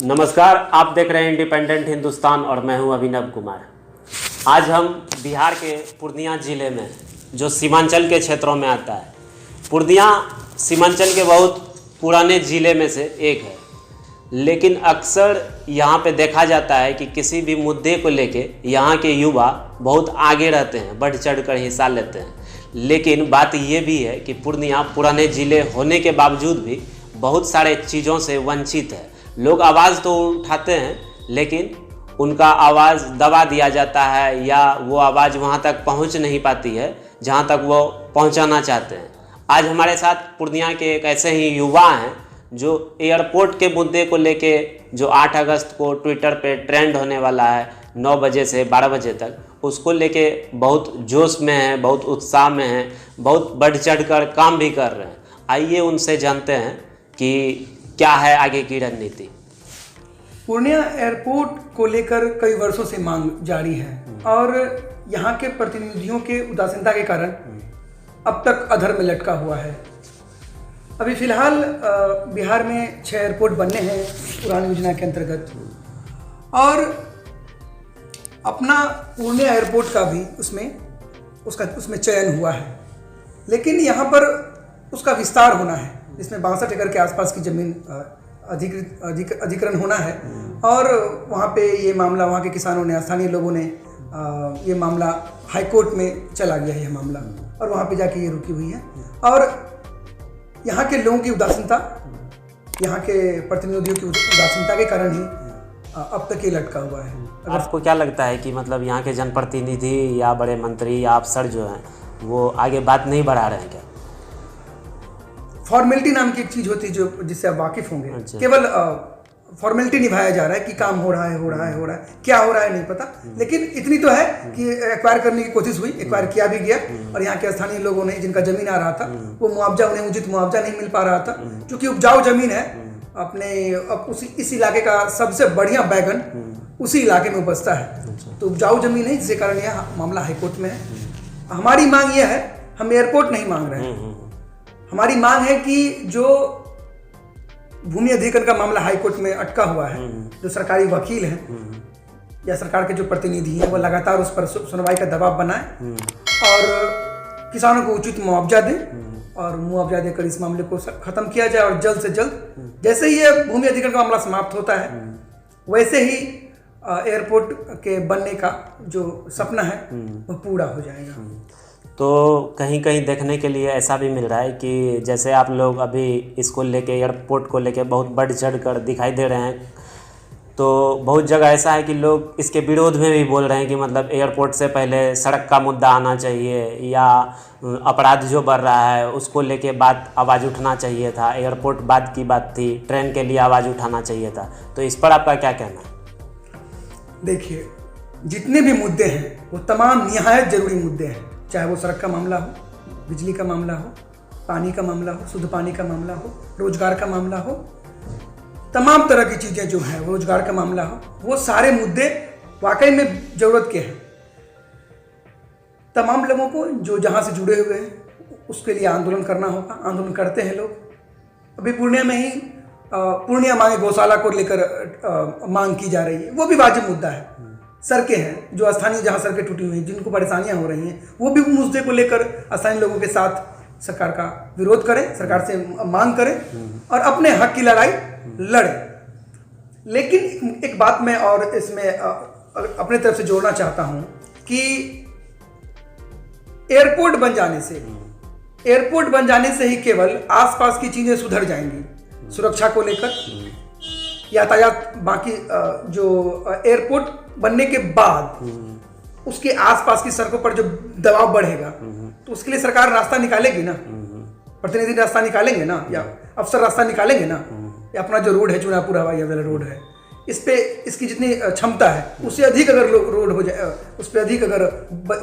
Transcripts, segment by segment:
नमस्कार, आप देख रहे हैं इंडिपेंडेंट हिंदुस्तान और मैं हूं अभिनव कुमार। आज हम बिहार के पूर्णिया ज़िले में जो सीमांचल के क्षेत्रों में आता है, पूर्णिया सीमांचल के बहुत पुराने ज़िले में से एक है, लेकिन अक्सर यहां पे देखा जाता है कि किसी भी मुद्दे को लेके यहां के युवा बहुत आगे रहते हैं, बढ़ चढ़ कर हिस्सा लेते हैं। लेकिन बात ये भी है कि पूर्णिया पुराने ज़िले होने के बावजूद भी बहुत सारे चीज़ों से वंचित है। लोग आवाज़ तो उठाते हैं, लेकिन उनका आवाज़ दबा दिया जाता है या वो आवाज़ वहाँ तक पहुँच नहीं पाती है जहाँ तक वो पहुँचाना चाहते हैं। आज हमारे साथ पूर्णिया के एक ऐसे ही युवा हैं जो एयरपोर्ट के मुद्दे को लेके, जो 8 अगस्त को ट्विटर पे ट्रेंड होने वाला है 9 बजे से 12 बजे तक, उसको लेके बहुत जोश में हैं, बहुत उत्साह में हैं, बहुत बढ़ चढ़ कर काम भी कर रहे हैं। आइए उनसे जानते हैं कि क्या है आगे की रणनीति। पूर्णिया एयरपोर्ट को लेकर कई वर्षों से मांग जारी है और यहाँ के प्रतिनिधियों के उदासीनता के कारण अब तक अधर में लटका हुआ है। अभी फिलहाल बिहार में 6 एयरपोर्ट बनने हैं उड़ान योजना के अंतर्गत और अपना पूर्णिया एयरपोर्ट का भी उसमें चयन हुआ है, लेकिन यहाँ पर उसका विस्तार होना है जिसमें 62 एकड़ के आसपास की ज़मीन अधिग्रहण होना है और वहाँ पे ये मामला वहाँ के किसानों ने, स्थानीय लोगों ने ये मामला हाई कोर्ट में चला गया है, यह मामला, और वहाँ पे जाके ये रुकी हुई है। और यहाँ के लोगों की उदासीनता, यहाँ के प्रतिनिधियों की उदासीनता के कारण ही अब तक ये लटका हुआ है। आपको क्या लगता है कि मतलब यहाँ के जनप्रतिनिधि या बड़े मंत्री या अफसर जो हैं वो आगे बात नहीं बढ़ा रहे हैं क्या? फॉर्मेलिटी नाम की एक चीज़ होती है जिससे आप वाकिफ होंगे। अच्छा। केवल फॉर्मेलिटी निभाया जा रहा है कि काम हो रहा है, क्या हो रहा है नहीं पता, लेकिन इतनी तो है कि एक्वायर करने की कोशिश हुई, एक्वायर किया भी गया और यहाँ के स्थानीय लोगों ने, जिनका जमीन आ रहा था, वो मुआवजा, उन्हें उचित मुआवजा नहीं मिल पा रहा था, क्योंकि उपजाऊ जमीन है अपने इस इलाके का सबसे बढ़िया बैगन उसी इलाके में उपजता है, तो उपजाऊ जमीन है, जिसके कारण यह मामला हाईकोर्ट में है। हमारी मांग यह है, हम एयरपोर्ट नहीं मांग रहे हैं, हमारी मांग है कि जो भूमि अधिग्रहण का मामला हाईकोर्ट में अटका हुआ है, जो सरकारी वकील हैं या सरकार के जो प्रतिनिधि हैं, वो लगातार उस पर सुनवाई का दबाव बनाए और किसानों को उचित मुआवजा दें और मुआवजा देकर इस मामले को खत्म किया जाए और जल्द से जल्द, जैसे ही ये भूमि अधिग्रहण का मामला समाप्त होता है, वैसे ही एयरपोर्ट के बनने का जो सपना है वो पूरा हो जाएगा। तो कहीं कहीं देखने के लिए ऐसा भी मिल रहा है कि जैसे आप लोग अभी इसको लेके, एयरपोर्ट को लेके बहुत बढ़ चढ़ कर दिखाई दे रहे हैं, तो बहुत जगह ऐसा है कि लोग इसके विरोध में भी बोल रहे हैं कि मतलब एयरपोर्ट से पहले सड़क का मुद्दा आना चाहिए या अपराध जो बढ़ रहा है उसको लेके आवाज़ उठना चाहिए था, एयरपोर्ट बाद की बात थी, ट्रेन के लिए आवाज़ उठाना चाहिए था। तो इस पर आपका क्या कहना है? देखिए, जितने भी मुद्दे हैं वो तमाम निहायत ज़रूरी मुद्दे हैं, चाहे वो सड़क का मामला हो, बिजली का मामला हो, पानी का मामला हो, शुद्ध पानी का मामला हो, रोजगार का मामला हो, तमाम तरह की चीज़ें जो हैं, रोजगार का मामला हो, वो सारे मुद्दे वाकई में ज़रूरत के हैं। तमाम लोगों को जो जहाँ से जुड़े हुए हैं उसके लिए आंदोलन करना होगा, आंदोलन करते हैं लोग। अभी पूर्णिया में ही पूर्णिया मांगे गौशाला को लेकर मांग की जा रही है, वो भी वाजिब मुद्दा है। सड़कें हैं, जो स्थानीय जहाँ सड़कें टूटी हुई हैं, जिनको परेशानियां हो रही हैं, वो भी मुद्दे को लेकर स्थानीय लोगों के साथ सरकार का विरोध करें, सरकार से मांग करें और अपने हक की लड़ाई लड़ें। लेकिन एक बात मैं और इसमें अपने तरफ से जोड़ना चाहता हूं कि एयरपोर्ट बन जाने से ही केवल आसपास की चीजें सुधर जाएंगी। सुरक्षा को लेकर, यातायात, बाकी जो एयरपोर्ट बनने के बाद उसके आसपास की सड़कों पर जो दबाव बढ़ेगा, तो उसके लिए सरकार रास्ता निकालेगी ना, प्रतिनिधि रास्ता निकालेंगे ना, या अफसर रास्ता निकालेंगे ना, या अपना जो रोड है, चुनापुर हवाई अड्डा रोड है, इस पे इसकी जितनी क्षमता है उससे अधिक अगर रोड हो जाए, उस पर अधिक अगर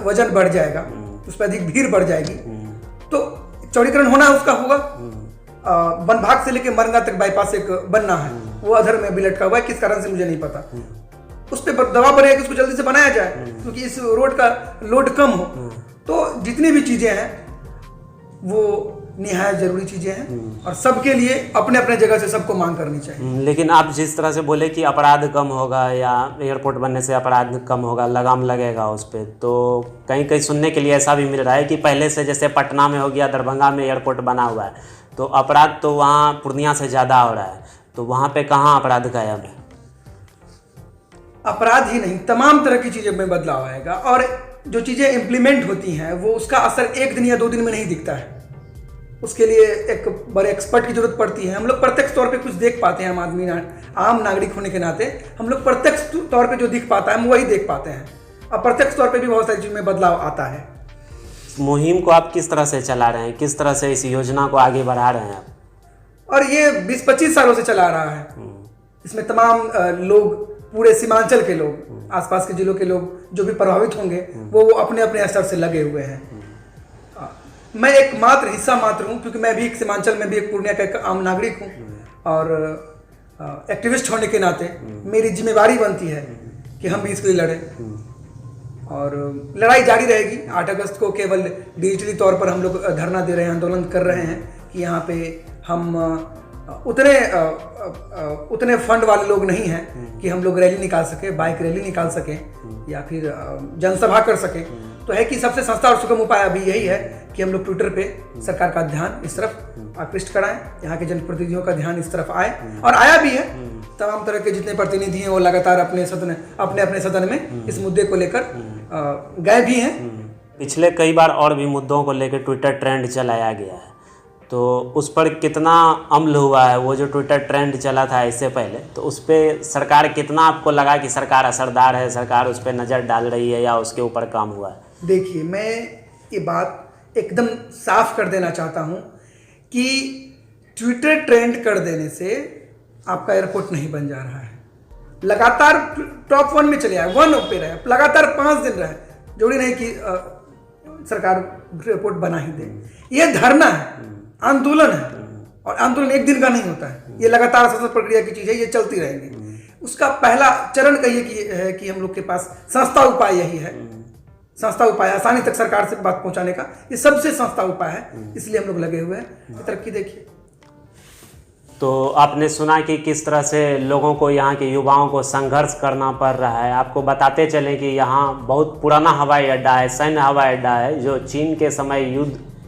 वजन बढ़ जाएगा, उस पर अधिक भीड़ बढ़ जाएगी, तो चौड़ीकरण होना उसका होगा। बनभाग से लेकर मरंगा तक बाईपास एक बनना है, वो अधर में भी लटका हुआ है, किस कारण से मुझे नहीं पता। उस पर दबाव बढ़ेगा कि उसको जल्दी से बनाया जाए, क्योंकि इस रोड का लोड कम हो। तो जितनी भी चीजें हैं वो निहायत जरूरी चीज़ें हैं और सबके लिए अपने अपने जगह से सबको मांग करनी चाहिए। लेकिन आप जिस तरह से बोले कि अपराध कम होगा या एयरपोर्ट बनने से अपराध कम होगा, लगाम लगेगा उस पर, तो कहीं कहीं सुनने के लिए ऐसा भी मिल रहा है कि पहले से जैसे पटना में हो गया, दरभंगा में एयरपोर्ट बना हुआ है, तो अपराध तो वहाँ पूर्णिया से ज़्यादा हो रहा है, तो वहाँ पे कहाँ अपराध गायब है? अपराध ही नहीं, तमाम तरह की चीज़ें में बदलाव आएगा और जो चीज़ें इम्प्लीमेंट होती हैं वो उसका असर 1 दिन या 2 दिन में नहीं दिखता है। उसके लिए एक बड़े एक्सपर्ट की जरूरत पड़ती है। हम लोग प्रत्यक्ष तौर पे कुछ देख पाते हैं, आम नागरिक होने के नाते हम लोग प्रत्यक्ष तौर पे जो दिख पाता है हम वही देख पाते हैं, और प्रत्यक्ष तौर पे भी बहुत सारी चीज़ में बदलाव आता है। मुहिम को आप किस तरह से चला रहे हैं, किस तरह से इस योजना को आगे बढ़ा रहे हैं आप? और ये 20-25 सालों से चला रहा है। इसमें तमाम लोग, पूरे सीमांचल के लोग, आसपास के जिलों के लोग जो भी प्रभावित होंगे वो अपने अपने स्तर से लगे हुए हैं। मैं एक मात्र हिस्सा मात्र हूँ, क्योंकि मैं भी एक सीमांचल में भी एक पूर्णिया का एक आम नागरिक हूँ और एक्टिविस्ट होने के नाते मेरी जिम्मेवारी बनती है कि हम भी इसके लिए लड़ें और लड़ाई जारी रहेगी। 8 अगस्त को केवल डिजिटली तौर पर हम लोग धरना दे रहे हैं, आंदोलन कर रहे हैं कि यहाँ पे हम उतने फंड वाले लोग नहीं हैं कि हम लोग रैली निकाल सके, बाइक रैली निकाल सकें या फिर जनसभा कर सकें। तो है कि सबसे सस्ता और सुगम उपाय अभी यही है कि हम लोग ट्विटर पे सरकार का ध्यान इस तरफ आकृष्ट कराएं, यहाँ के जनप्रतिनिधियों का ध्यान इस तरफ आए, और आया भी है। तमाम तरह के जितने प्रतिनिधि हैं वो लगातार अपने अपने सदन में इस मुद्दे को लेकर गए भी हैं। पिछले कई बार और भी मुद्दों को लेकर ट्विटर ट्रेंड चलाया गया है, तो उस पर कितना अमल हुआ है? वो जो ट्विटर ट्रेंड चला था इससे पहले, तो उस पर सरकार कितना आपको लगा कि सरकार असरदार है, सरकार उस पर नज़र डाल रही है या उसके ऊपर काम हुआ है? देखिए, मैं ये बात एकदम साफ कर देना चाहता हूँ कि ट्विटर ट्रेंड कर देने से आपका एयरपोर्ट नहीं बन जा रहा है। लगातार टॉप 1 में चले आए, 1 पे रहे, लगातार 5 दिन रहे, जरूरी नहीं कि सरकार एयरपोर्ट बना ही दे। ये धरना है, आंदोलन है, और आंदोलन एक दिन का नहीं होता है, ये लगातार सतत प्रक्रिया की चीज़ है, ये चलती रहेगी। उसका पहला चरण कहिए कि हम लोग के पास सस्ता उपाय यही है, सस्ता उपाय आसानी तक सरकार से बात पहुंचाने का, ये सबसे सस्ता उपाय है, इसलिए हम लोग लगे हुए हैं। तरक्की देखिए। तो आपने सुना कि किस तरह से लोगों को, यहाँ के युवाओं को संघर्ष करना पड़ रहा है। आपको बताते चलें कि यहाँ बहुत पुराना हवाई अड्डा है, सैन्य हवाई अड्डा है, जो चीन के समय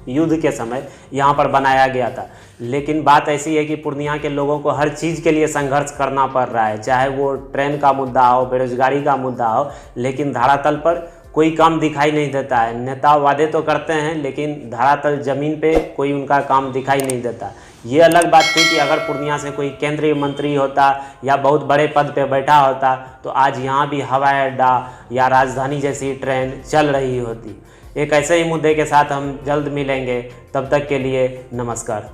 युद्ध के समय यहाँ पर बनाया गया था। लेकिन बात ऐसी है कि पूर्णिया के लोगों को हर चीज़ के लिए संघर्ष करना पड़ रहा है, चाहे वो ट्रेन का मुद्दा हो, बेरोजगारी का मुद्दा हो, लेकिन धरातल पर कोई काम दिखाई नहीं देता है। नेता वादे तो करते हैं, लेकिन धरातल ज़मीन पे कोई उनका काम दिखाई नहीं देता। ये अलग बात थी कि अगर पूर्णिया से कोई केंद्रीय मंत्री होता या बहुत बड़े पद पे बैठा होता तो आज यहाँ भी हवाई अड्डा या राजधानी जैसी ट्रेन चल रही होती। एक ऐसे ही मुद्दे के साथ हम जल्द मिलेंगे, तब तक के लिए नमस्कार।